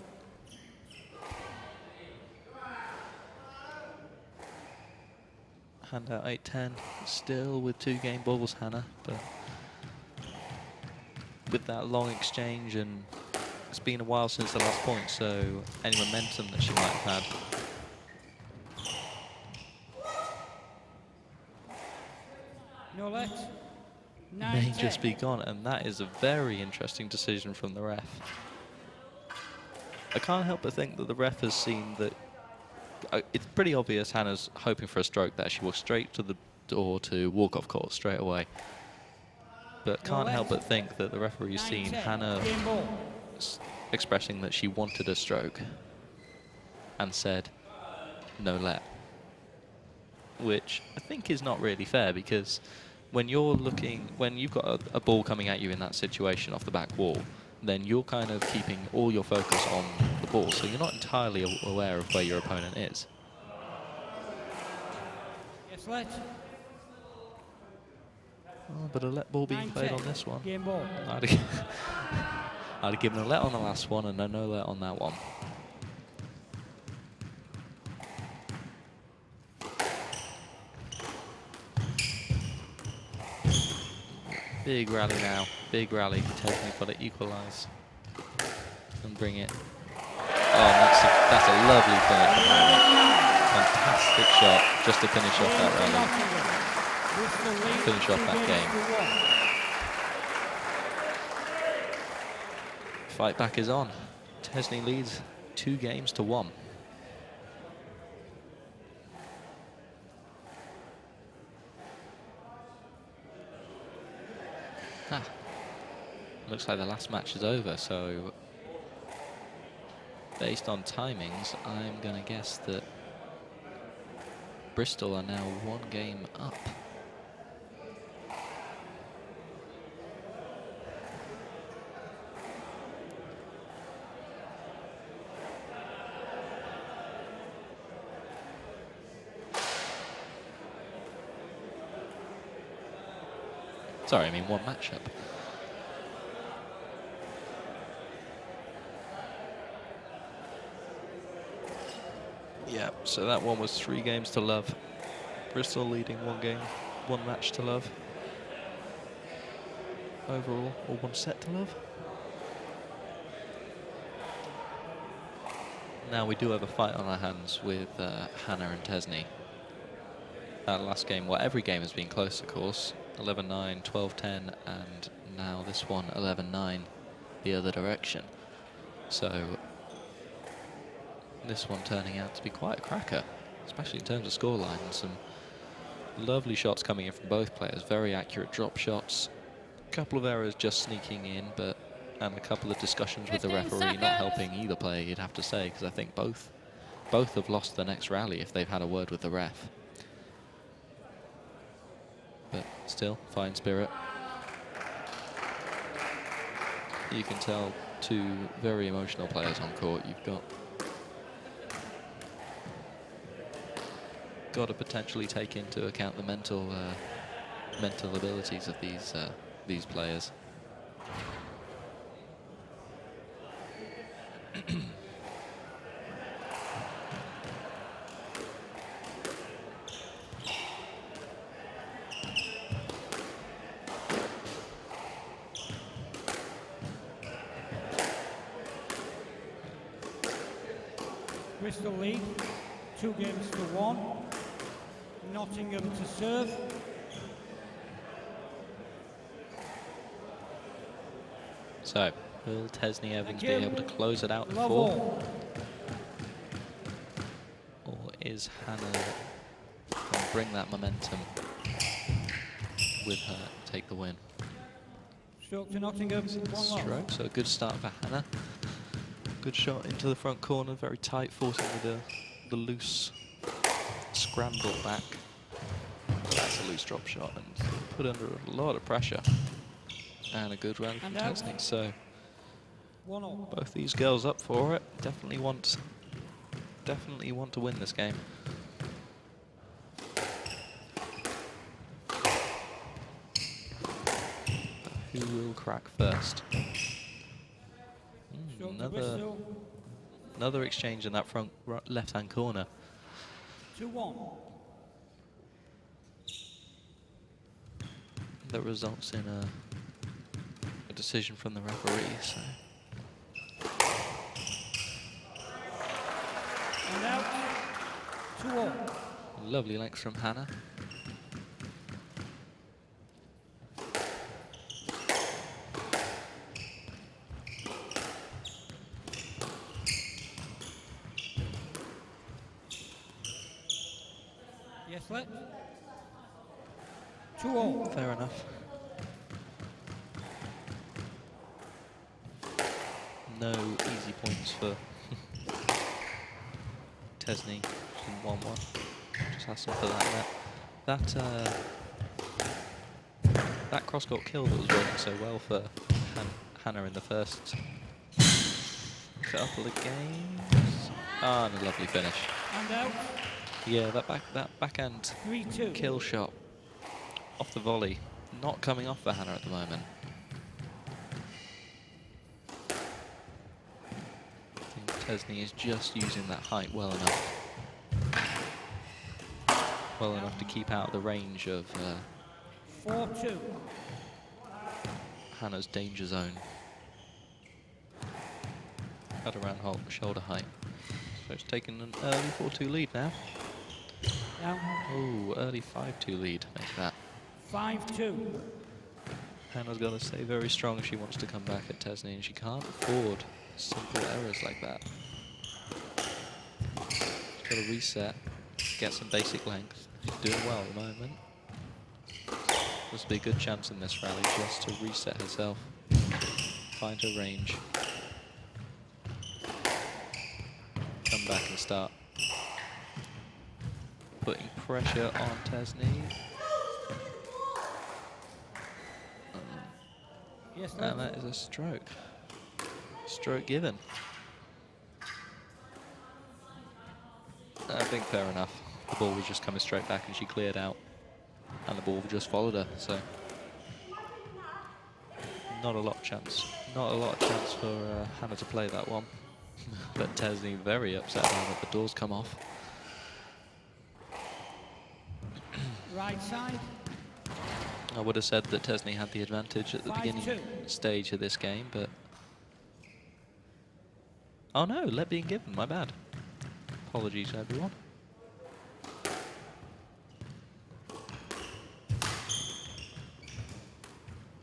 Hand out 8-10. Still with 2 game balls, Hana, but with that long exchange, and it's been a while since the last point, so any momentum that she might have had No let. may just be gone, and that is a very interesting decision from the ref. I can't help but think that the ref has seen that it's pretty obvious Hana's hoping for a stroke there. She walks straight to the door to walk off court straight away. But can't help but think that the referee's seen Hana expressing that she wanted a stroke and said, no let. Which I think is not really fair, because when you've got a ball coming at you in that situation off the back wall, then you're kind of keeping all your focus on the ball, so you're not entirely aware of where your opponent is. Yes, let. Oh, but a let ball being played on this one. Game ball. I'd have given a let on the last one and a no let on that one. Big rally now, big rally. Tesni got to equalise and bring it. Oh, that's a lovely finish from Hana. Fantastic shot just to finish off that rally. Finish off that game. Fight back is on. Tesni leads 2-1. Looks like the last match is over, so based on timings, I'm going to guess that Bristol are now 1 game up. Sorry, I mean 1 matchup. Yeah, so that one was 3 games to love. Bristol leading 1 match to love. Overall, or 1 set to love. Now we do have a fight on our hands with Hana and Tesni. That last game, well, every game has been close, of course. 11-9, 12-10, and now this one 11-9 the other direction. So this one turning out to be quite a cracker, especially in terms of scoreline. Some lovely shots coming in from both players, very accurate drop shots. A couple of errors just sneaking in, and a couple of discussions with the referee not helping either player, you'd have to say, because I think both have lost the next rally if they've had a word with the ref. But still, fine spirit. You can tell 2 very emotional players on court. You've got to potentially take into account the mental abilities of these players. Bristol lead, 2 games to 1. Nottingham to serve. So, will Tesni Evans be able to close it out at Love 4? all. Or is Hana going to bring that momentum with her and take the win? Stroke to Nottingham, 1 love. Stroke, so a good start for Hana. Good shot into the front corner, very tight, forcing the loose scramble back. That's a loose drop shot and put under a lot of pressure. And a good run from Tesni. So 1-all. both these girls up for it. Definitely want to win this game. Who will crack first? Stroke to Bristol, Another exchange in that front left-hand corner. 2-1. That results in a decision from the referee. So And out, 2-all. lovely length from Hana. Yes, let. 2-all. Fair enough. No easy points for Tesni in 1-1. Just has to put that cross-court kill that was working so well for Hana in the first couple of games. Ah, and a lovely finish. And out, Yeah, that backhand 3-2. kill shot off the volley, not coming off for Hana at the moment. I think Tesni is just using that height well enough. Well enough to keep out of the range of 4-2. Hana's danger zone. At around shoulder height. So it's taken an early 4-2 lead now. Down, Oh, early 5-2 lead, make that. 5-2. Hana's got to stay very strong if she wants to come back at Tesni, and she can't afford simple errors like that. She's got to reset, get some basic length. She's doing well at the moment. This will be a good chance in this rally just to reset herself, find her range, come back and start putting pressure on Tesni. Yes, And let. that is a stroke. Stroke given. I think fair enough. The ball was just coming straight back and she cleared out. And the ball just followed her, so. Not a lot of chance. Not a lot of chance for Hana to play that one. But Tesni very upset now that the doors come off. Right side, I would have said that Tesni had the advantage at the 5-2. beginning stage of this game, but... Oh no, let being given, my bad. Apologies, everyone.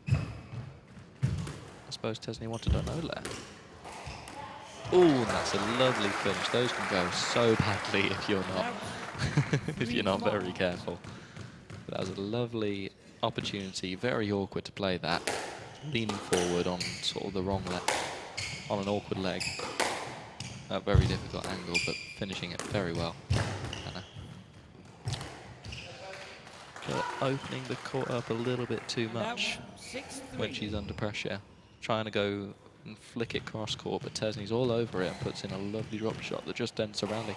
I suppose Tesni wanted an no-let. Oh, that's a lovely finish. Those can go so badly if you're not, if you're not very careful. That was a lovely opportunity, very awkward to play that. Leaning forward on sort of the wrong leg, on an awkward leg. A very difficult angle, but finishing it very well. Hana. But opening the court up a little bit too much 6-3. when she's under pressure. Trying to go and flick it cross court, but Tesni's all over it and puts in a lovely drop shot that just ends the rally.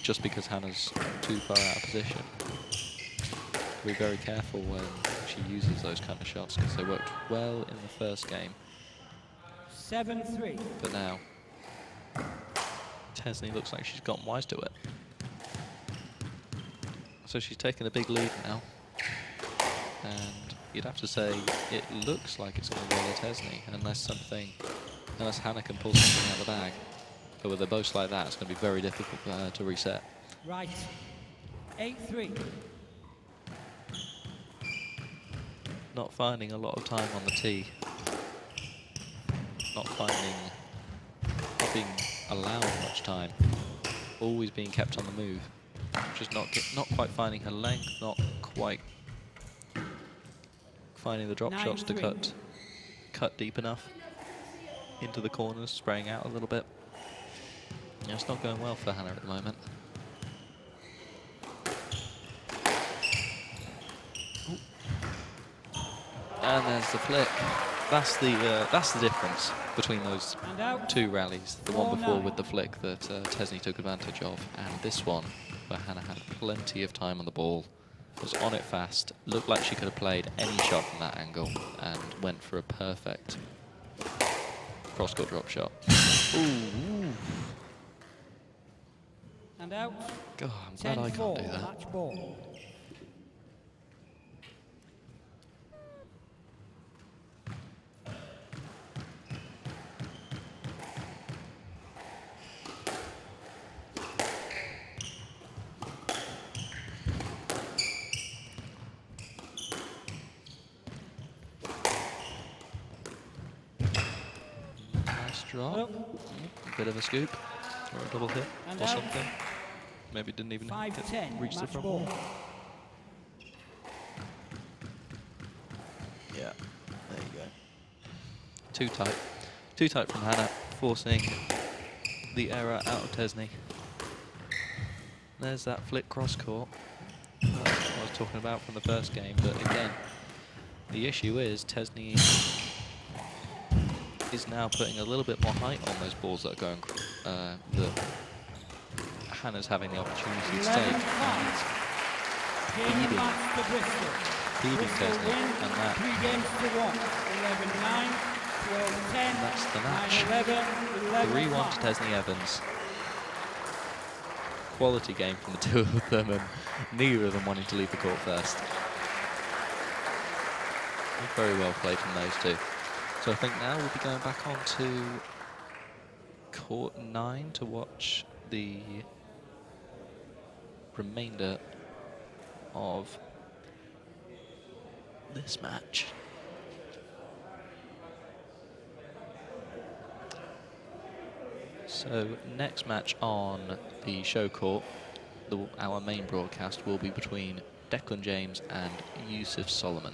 Just because Hana's too far out of position. Be very careful when she uses those kind of shots because they worked well in the first game. 7-3. But now Tesni looks like she's gotten wise to it. So she's taken a big lead now. And you'd have to say it looks like it's going to go to Tesni, unless Hana can pull something out of the bag. But with a boast like that, it's going to be very difficult for her to reset. Right. 8-3. Not finding a lot of time on the tee. Not being allowed much time. Always being kept on the move. Just not quite finding her length, not quite finding the drop shots to cut deep enough into the corners, spraying out a little bit. Yeah, it's not going well for Hana at the moment. Ooh. And there's the flick. That's the difference between those two rallies. The one before with the flick that Tesni took advantage of, and this one where Hana had plenty of time on the ball, was on it fast, looked like she could have played any shot from that angle, and went for a perfect cross-court drop shot. Ooh. And out. God, I'm glad I can't do that. Match ball. Drop. A bit of a scoop or a double hit and or out. something. Maybe didn't even reach the front ball. Yeah, there you go. Too tight. Too tight from Hana, forcing the error out of Tesni. There's that flick cross court I was talking about from the first game, but again, the issue is Tesni is now putting a little bit more height on those balls that are going, that Hana's having the opportunity to take. Feeding Tesni, and that, 3 games to 1. 11-9, 12-10. and that's the match. 3-1 to Tesni Evans. Quality game from the two of them, and neither of them wanting to leave the court first. Very well played from those two. So I think now we'll be going back on to court 9 to watch the remainder of this match. So next match on the show court, our main broadcast will be between Declan James and Yusuf Solomon.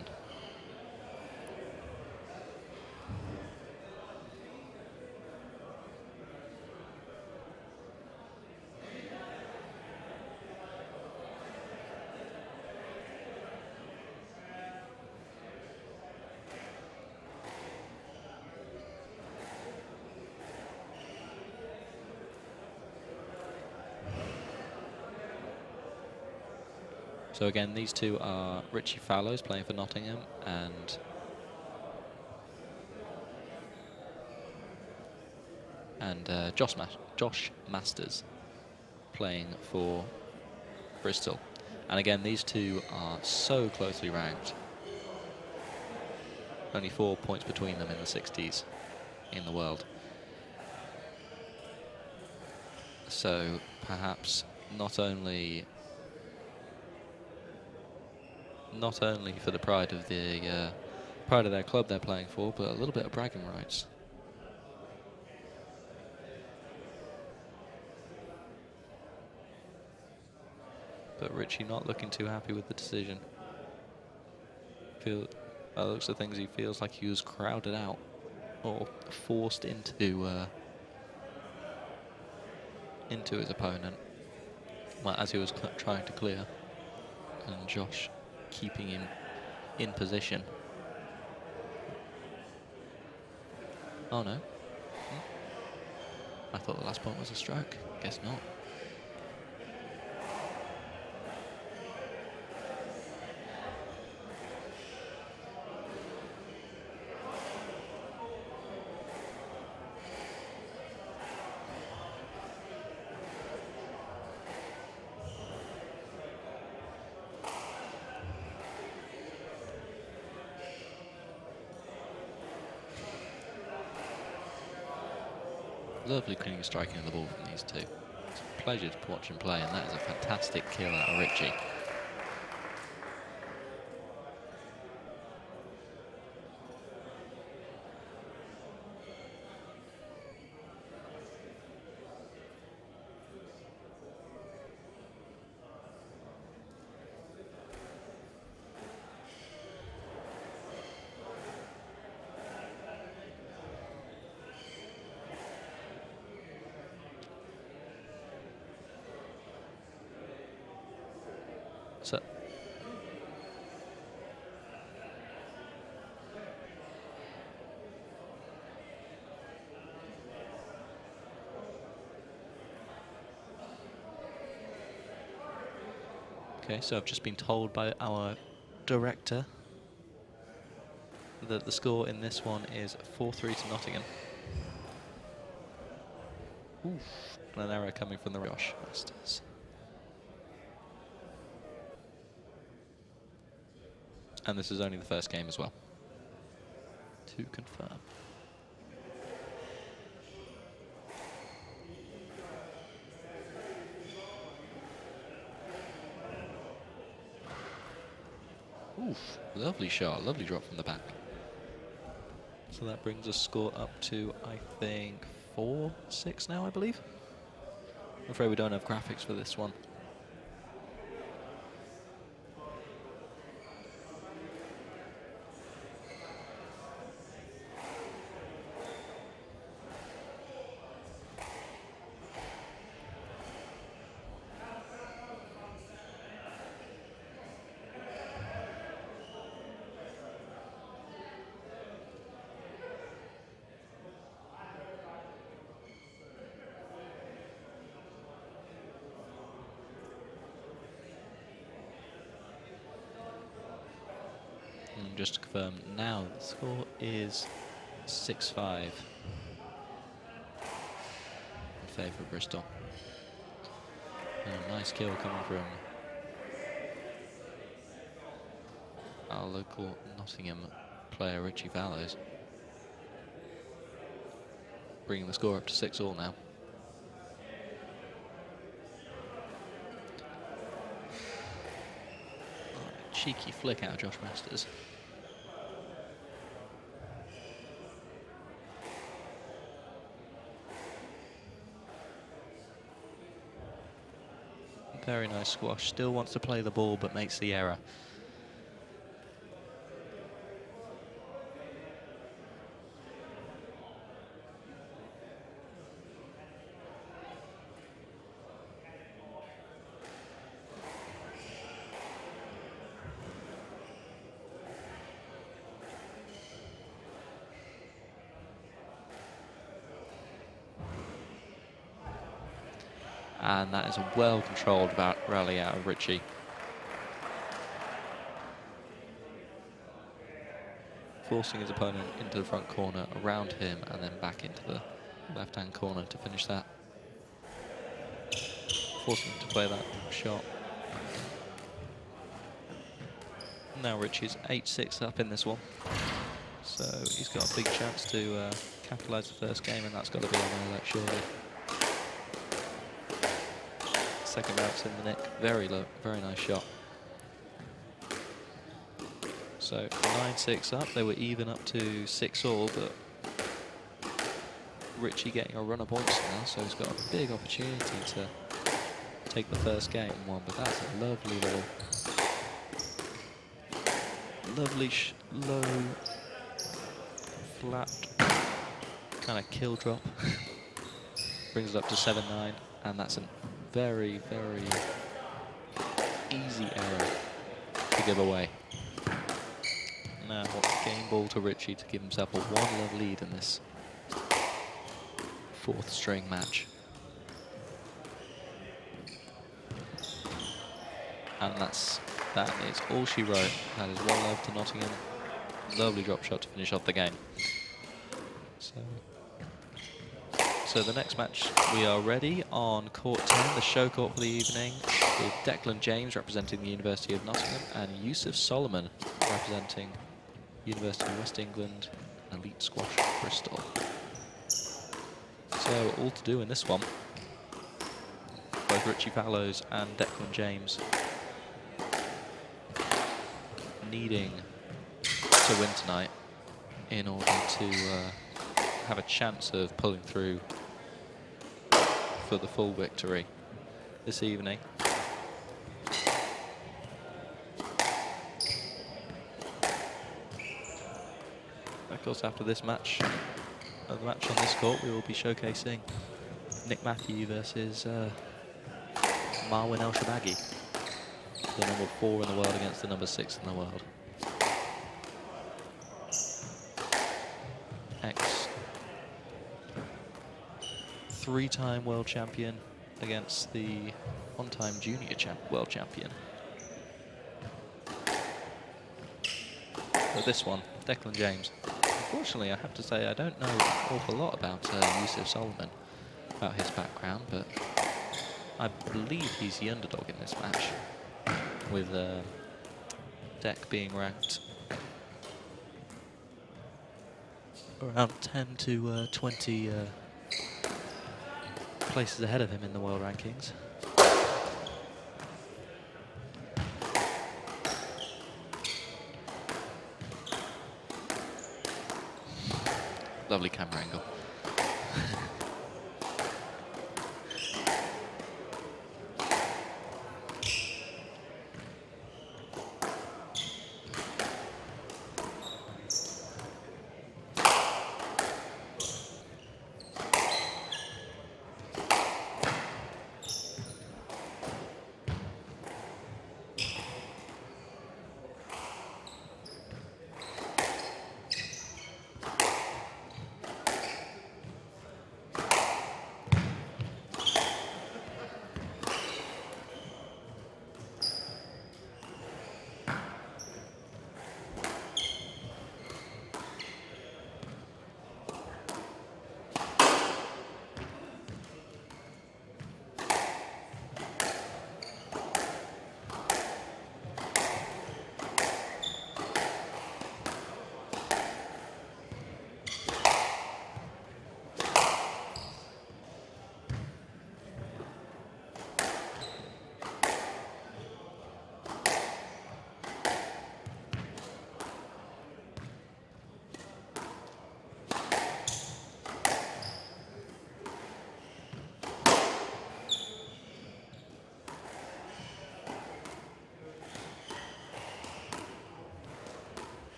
So again, these two are Richie Fallows playing for Nottingham and Josh Masters playing for Bristol. And again, these two are so closely ranked. Only 4 points between them in the 60s in the world. So perhaps not only for the pride of their club they're playing for, but a little bit of bragging rights. But Richie not looking too happy with the decision. By the looks of things, he feels like he was crowded out or forced into his opponent, well, as he was trying to clear, and Josh keeping him in position. Oh no. I thought the last point was a stroke. Guess not. Lovely clean striking of the ball from these two. It's a pleasure to watch him play, and that is a fantastic kill out of Richie. So, okay, so I've just been told by our director that the score in this one is 4-3 to Nottingham. Oof, an error coming from the Josh Masters. And this is only the first game as well, to confirm. Oof, lovely shot, lovely drop from the back. So that brings the score up to, I think, 4-6 now, I believe. I'm afraid we don't have graphics for this one. And just to confirm, now the score is 6-5 in favour of Bristol. And a nice kill coming from our local Nottingham player, Richie Fallows. Bringing the score up to 6-all now. Cheeky flick out of Josh Masters. Very nice squash. Still wants to play the ball, but makes the error. And that is a well-controlled rally out of Richie. Forcing his opponent into the front corner, around him, and then back into the left-hand corner to finish that. Forcing him to play that shot. Now Richie's 8-6 up in this one. So he's got a big chance to capitalise the first game, and that's got to be on that surely. Second bounce in the nick, very low, very nice shot. So 9-6 up, they were even up to 6-all, but Richie getting a run of points now, so he's got a big opportunity to take the first game and won. But that's a lovely little, low, flat kind of kill drop. Brings it up to 7-9, and that's a very, very easy error to give away. Now, game ball to Richie to give himself a 1-love lead in this fourth string match. And that is all she wrote. That is 1-love to Nottingham. Lovely drop shot to finish off the game. So the next match, we are ready on court 10, the show court for the evening, with Declan James representing the University of Nottingham and Yusuf Solomon representing University of West England, Elite Squash Bristol. So there were all to do in this one. Both Richie Fallows and Declan James needing to win tonight in order to have a chance of pulling through for the full victory this evening. Of course, after this match, the match on this court, we will be showcasing Nick Matthew versus Marwin El Shabaghi, the number 4 in the world against the number 6 in the world. Ex 3-time world champion against the 1-time junior world champion. But this one, Declan James. Unfortunately, I have to say I don't know an awful lot about Yusuf Solomon, about his background, but I believe he's the underdog in this match, with Dec being ranked around 10 to 20 places ahead of him in the world rankings. Lovely camera angle.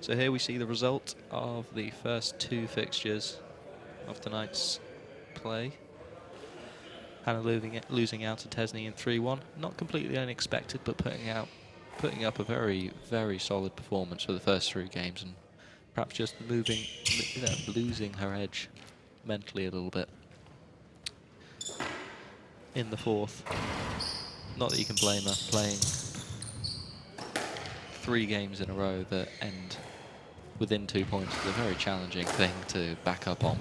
So here we see the result of the first 2 fixtures of tonight's play. Hana losing out to Tesni in 3-1. Not completely unexpected, but putting up a very, very solid performance for the first 3 games, and perhaps just losing her edge mentally a little bit in the 4th. Not that you can blame her, playing 3 games in a row that end within 2 points is a very challenging thing to back up on.